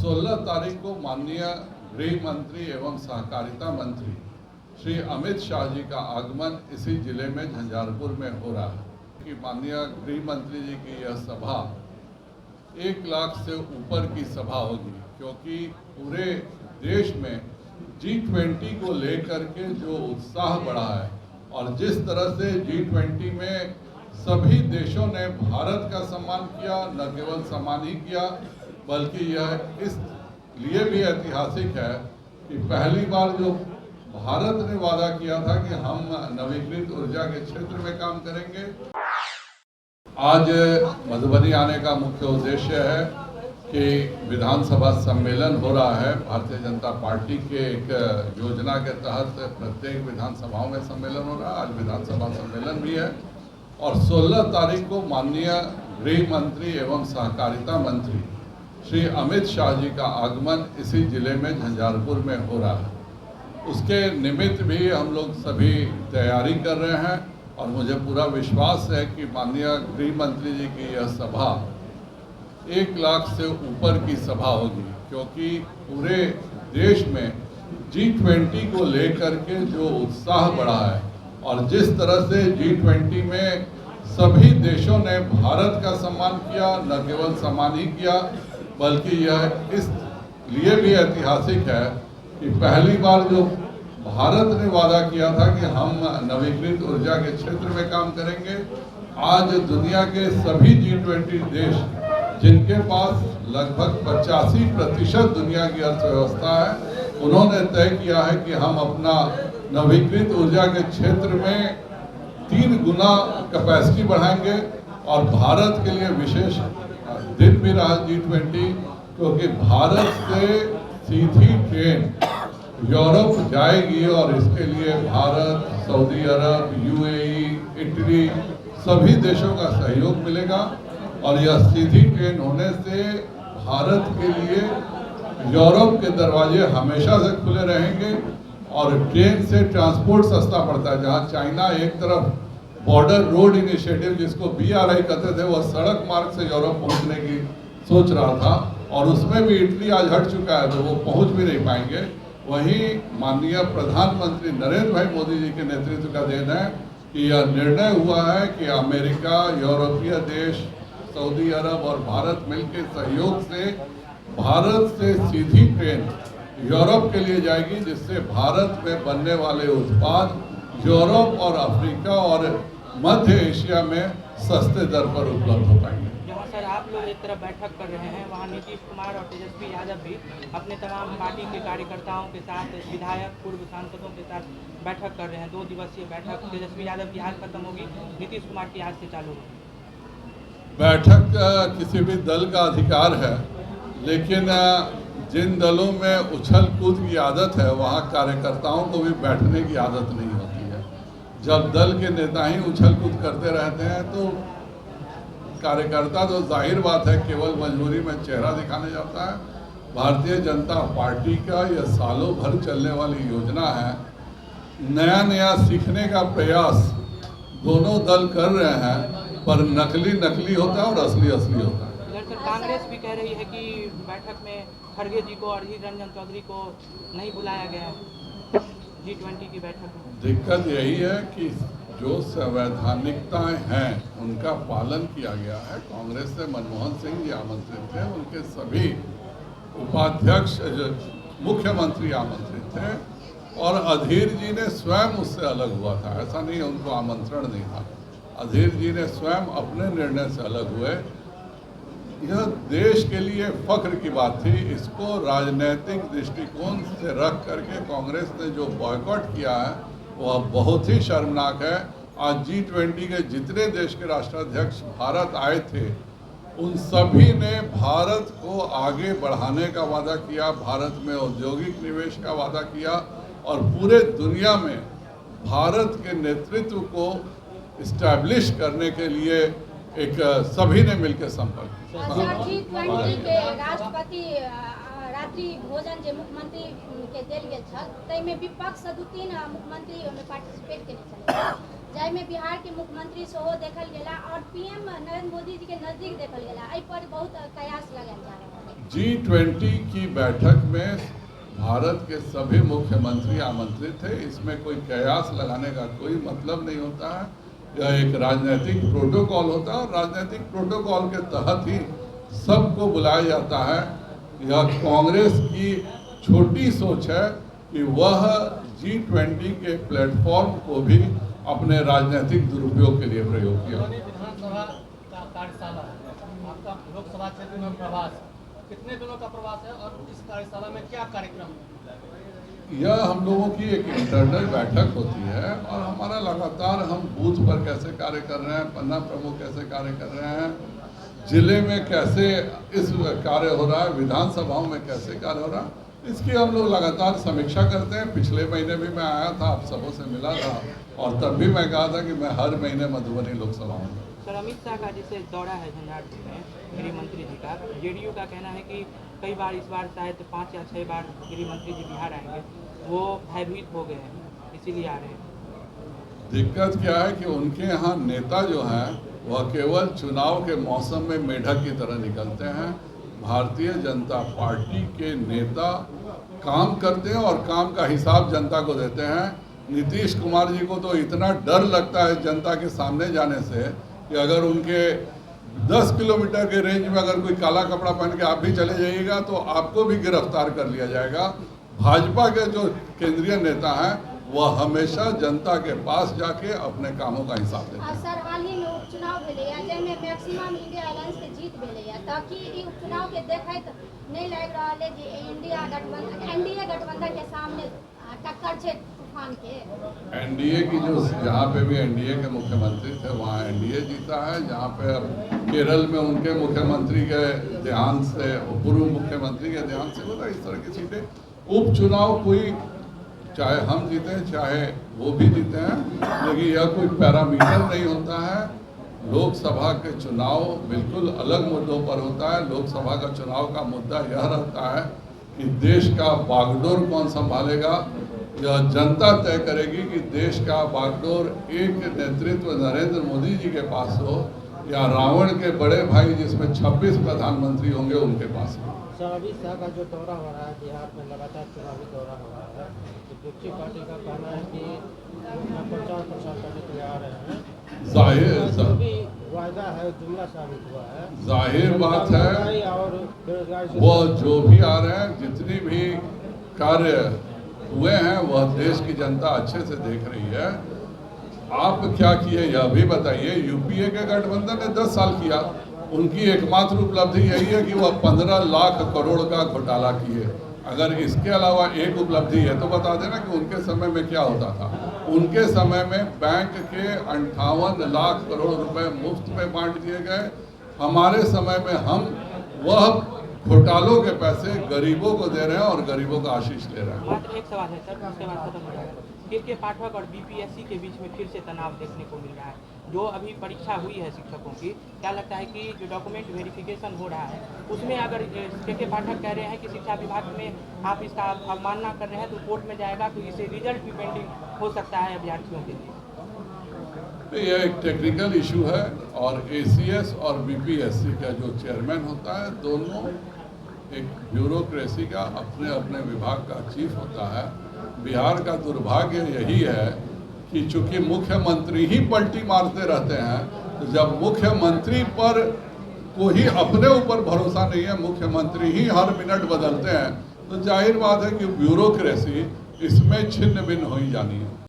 16 तारीख को माननीय गृह मंत्री एवं सहकारिता मंत्री श्री अमित शाह जी का आगमन इसी जिले में झंझारपुर में हो रहा है कि माननीय गृह मंत्री जी की यह सभा 1 लाख से ऊपर की सभा होगी, क्योंकि पूरे देश में G20 को लेकर के जो उत्साह बढ़ा है और जिस तरह से G20 में सभी देशों ने भारत का सम्मान किया, न केवल सम्मान ही किया बल्कि यह इस लिए भी ऐतिहासिक है कि पहली बार जो भारत ने वादा किया था कि हम नवीकृत ऊर्जा के क्षेत्र में काम करेंगे। आज मधुबनी आने का मुख्य उद्देश्य है कि विधानसभा सम्मेलन हो रहा है। भारतीय जनता पार्टी के एक योजना के तहत प्रत्येक विधानसभाओं में सम्मेलन हो रहा है। आज विधानसभा सम्मेलन भी है और 16 तारीख को माननीय गृह मंत्री एवं सहकारिता मंत्री श्री अमित शाह जी का आगमन इसी जिले में झंझारपुर में हो रहा है। उसके निमित्त भी हम लोग सभी तैयारी कर रहे हैं और मुझे पूरा विश्वास है कि माननीय गृह मंत्री जी की यह सभा 1 लाख से ऊपर की सभा होगी, क्योंकि पूरे देश में G20 को लेकर के जो उत्साह बढ़ा है और जिस तरह से G20 में सभी देशों ने भारत का सम्मान किया, न केवल सम्मान ही किया बल्कि यह इस लिए भी ऐतिहासिक है कि पहली बार जो भारत ने वादा किया था कि हम नवीकृत ऊर्जा के क्षेत्र में काम करेंगे, आज दुनिया के सभी G20 देश जिनके पास लगभग 85% दुनिया की अर्थव्यवस्था है, उन्होंने तय किया है कि हम अपना नवीकृत ऊर्जा के क्षेत्र में 3 गुना कैपेसिटी बढ़ाएंगे। और भारत के लिए विशेष दिन भी रहा G20, क्योंकि भारत से सीधी ट्रेन यूरोप जाएगी और इसके लिए भारत, सऊदी अरब, UAE, इटली सभी देशों का सहयोग मिलेगा। और यह सीधी ट्रेन होने से भारत के लिए यूरोप के दरवाजे हमेशा से खुले रहेंगे और ट्रेन से ट्रांसपोर्ट सस्ता पड़ता है। जहां चाइना एक तरफ बॉर्डर रोड इनिशिएटिव जिसको BRI कहते थे, वह सड़क मार्ग से यूरोप पहुंचने की सोच रहा था और उसमें भी इटली आज हट चुका है, तो वो पहुंच भी नहीं पाएंगे। वहीं माननीय प्रधानमंत्री नरेंद्र भाई मोदी जी के नेतृत्व का देन है कि यह निर्णय हुआ है कि अमेरिका, यूरोपीय देश, सऊदी अरब और भारत मिलकर सहयोग से भारत से सीधी ट्रेन यूरोप के लिए जाएगी, जिससे भारत में बनने वाले उत्पाद यूरोप और अफ्रीका और मध्य एशिया में सस्ते दर पर उपलब्ध हो पाएंगे। जहाँ सर आप लोग एक तरफ बैठक कर रहे हैं, वहाँ नीतीश कुमार और तेजस्वी यादव भी अपने तमाम पार्टी के कार्यकर्ताओं के साथ, विधायक, पूर्व सांसदों के साथ बैठक कर रहे हैं। 2 दिवसीय बैठक तेजस्वी यादव की आज खत्म होगी, नीतीश कुमार की आज से चालू होगी। बैठक किसी भी दल का अधिकार है, लेकिन जिन दलों में उछल कूद की आदत है वहाँ कार्यकर्ताओं को भी बैठने की आदत नहीं होती है। जब दल के नेता ही उछल कूद करते रहते हैं तो कार्यकर्ता तो जाहिर बात है केवल मजबूरी में चेहरा दिखाने जाता है। भारतीय जनता पार्टी का यह सालों भर चलने वाली योजना है। नया नया सीखने का प्रयास दोनों दल कर रहे हैं, पर नकली नकली होता है और असली असली होता है। कांग्रेस भी कह रही है कि बैठक में खड़गे जी को और अधीर रंजन चौधरी को नहीं बुलाया गया है G20 की बैठक में। दिक्कत यही है कि जो संवैधानिकताएं हैं उनका पालन किया गया है। कांग्रेस से मनमोहन सिंह जी आमंत्रित थे, उनके सभी उपाध्यक्ष, मुख्यमंत्री आमंत्रित थे और अधीर जी ने स्वयं उससे अलग हुआ था। ऐसा नहीं उनको आमंत्रण नहीं था, अधीर जी ने स्वयं अपने निर्णय से अलग हुए। यह देश के लिए फख्र की बात थी। इसको राजनीतिक दृष्टिकोण से रख करके कांग्रेस ने जो बॉयकॉट किया है वह बहुत ही शर्मनाक है। आज G20 के जितने देश के राष्ट्राध्यक्ष भारत आए थे, उन सभी ने भारत को आगे बढ़ाने का वादा किया, भारत में औद्योगिक निवेश का वादा किया और पूरे दुनिया में भारत के नेतृत्व को इस्टेब्लिश करने के लिए एक सभी ने मिलकर संपर्क G20 के राष्ट्रपति रात्रि भोजन जो मुख्यमंत्री के देल गेल छल, ताहिमे विपक्ष 2-3 मुख्यमंत्री ओहिमे पार्टिसिपेट केने छल, जाहिमे बिहार के मुख्यमंत्री सेहो देखल गेला और PM नरेंद्र मोदी जी के नजदीक देखल गेला। एहि पर बहुत कयास लगाएल जा रहल है। G20 की बैठक में भारत के सभी मुख्यमंत्री आमंत्रित थे। इसमें कोई कयास लगाने का कोई मतलब नहीं होता है। यह एक राजनीतिक प्रोटोकॉल होता है और राजनीतिक प्रोटोकॉल के तहत ही सबको बुलाया जाता है। यह कांग्रेस की छोटी सोच है कि वह G20 के प्लेटफॉर्म को भी अपने राजनीतिक दुरुपयोग के लिए प्रयोग किया। विधानसभा का कार्यशाला है, आपका लोकसभा क्षेत्र में प्रवास कितने दिनों का प्रवास है और इस कार्यशाला में क्या कार्यक्रम है? यह हम लोगों की एक इंटरनल बैठक होती है और हमारा लगातार हम बूथ पर कैसे कार्य कर रहे हैं, पन्ना प्रमुख कैसे कार्य कर रहे हैं, जिले में कैसे इस कार्य हो रहा है, विधानसभाओं में कैसे कार्य हो रहा है, इसकी हम लोग लगातार समीक्षा करते हैं। पिछले महीने भी मैं आया था, आप सबों से मिला था और तब भी मैं कहा था कि मैं हर महीने मधुबनी लोकसभाओं में। सर, अमित शाह का जैसे दौरा है झंझारपुर में गृह मंत्री जी का, जेडीयू का कहना है कि कई बार इस बार शायद 5 या 6 बार गृह मंत्री जी बिहार आएंगे, वो भयभीत हो गए हैं इसीलिए आ रहे हैं। दिक्कत क्या है कि उनके यहाँ नेता जो हैं वह केवल चुनाव के मौसम में मेढक की तरह निकलते हैं। भारतीय जनता पार्टी के नेता काम करते हैं और काम का हिसाब जनता को देते हैं। नीतीश कुमार जी को तो इतना डर लगता है जनता के सामने जाने से कि अगर उनके 10 किलोमीटर के रेंज में अगर कोई काला कपड़ा पहन के आप भी चले जाइएगा तो आपको भी गिरफ्तार कर लिया जाएगा। भाजपा के जो केंद्रीय नेता हैं वह हमेशा जनता के पास जाके अपने कामों का हिसाब देते हैं। सर, हाल ही में उपचुनाव भेलै है, जाहिमे मैक्सिमम इंडिया अलायंस के जीत भेलै है, ताकि ई उपचुनाव के देखैत नहीं लग रहा है कि इंडिया गठबंधन एनडीए गठबंधन के सामने टक्कर छे तूफान के। एनडीए की जो जहाँ पे भी एनडीए के मुख्यमंत्री थे वहाँ एनडीए जीता है। जहाँ पे अब केरल में उनके मुख्यमंत्री के देहांत से, पूर्व मुख्यमंत्री के देहांत से होता, इस तरह की सीटें उपचुनाव कोई चाहे हम जीते चाहे वो भी जीते हैं, लेकिन यह कोई पैरामीटर नहीं होता है। लोकसभा के चुनाव बिल्कुल अलग मुद्दों पर होता है। लोकसभा का चुनाव का मुद्दा यह रहता है कि देश का बागडोर कौन संभालेगा। यह जनता तय करेगी कि देश का बागडोर एक नेतृत्व नरेंद्र मोदी जी के पास हो या रावण के बड़े भाई जिसमें 26 प्रधानमंत्री होंगे उनके पास हो। सर, अमित शाह का जो दौरा हो रहा है बिहार में, लगातार चुनावी दौरा हो रहा है, तो विपक्षी पार्टी का कहना है कि अपना प्रचार प्रसार करने के लिए आ रहे हैं। जाहिर भी वायदा है, जुमला साबित हुआ है। जाहिर बात है, और बेरोजगारी वो जो भी आ रहे हैं, जितनी भी कार्य हुए हैं वह देश की जनता अच्छे से देख रही है। आप क्या किए यह भी बताइए। यूपीए के गठबंधन ने 10 साल किया, उनकी एकमात्र उपलब्धि यही है कि वह 15 लाख करोड़ का घोटाला किए। अगर इसके अलावा एक उपलब्धि है तो बता देना कि उनके समय में क्या होता था। उनके समय में बैंक के 58 लाख करोड़ रुपए मुफ्त में बांट दिए गए। हमारे समय में हम वह घोटालों के पैसे गरीबों को दे रहे हैं और गरीबों का आशीष ले रहे हैं। मात्र एक सवाल है सर, उसके बाद खत्म हो जाएगा। के पाठक और बीपीएससी के बीच में फिर से तनाव देखने को मिल रहा है। जो अभी परीक्षा हुई है शिक्षकों की, क्या लगता है कि जो डॉक्यूमेंट वेरिफिकेशन हो रहा है उसमें अगर के पाठक कह रहे हैं कि शिक्षा विभाग में आप इसका अवमानना कर रहे हैं तो कोर्ट में जाएगा, तो इसे रिजल्ट भी पेंडिंग हो सकता है अभ्यर्थियों के लिए। यह एक टेक्निकल इशू है और एसीएस और बीपीएससी का जो चेयरमैन होता है, दोनों एक ब्यूरोक्रेसी का अपने अपने विभाग का चीफ होता है। बिहार का दुर्भाग्य यही है कि चूंकि मुख्यमंत्री ही पलटी मारते रहते हैं, तो जब मुख्यमंत्री पर को ही अपने ऊपर भरोसा नहीं है, मुख्यमंत्री ही हर मिनट बदलते हैं, तो जाहिर बात है कि ब्यूरोक्रेसी इसमें छिन्न भिन्न हो ही जानी है।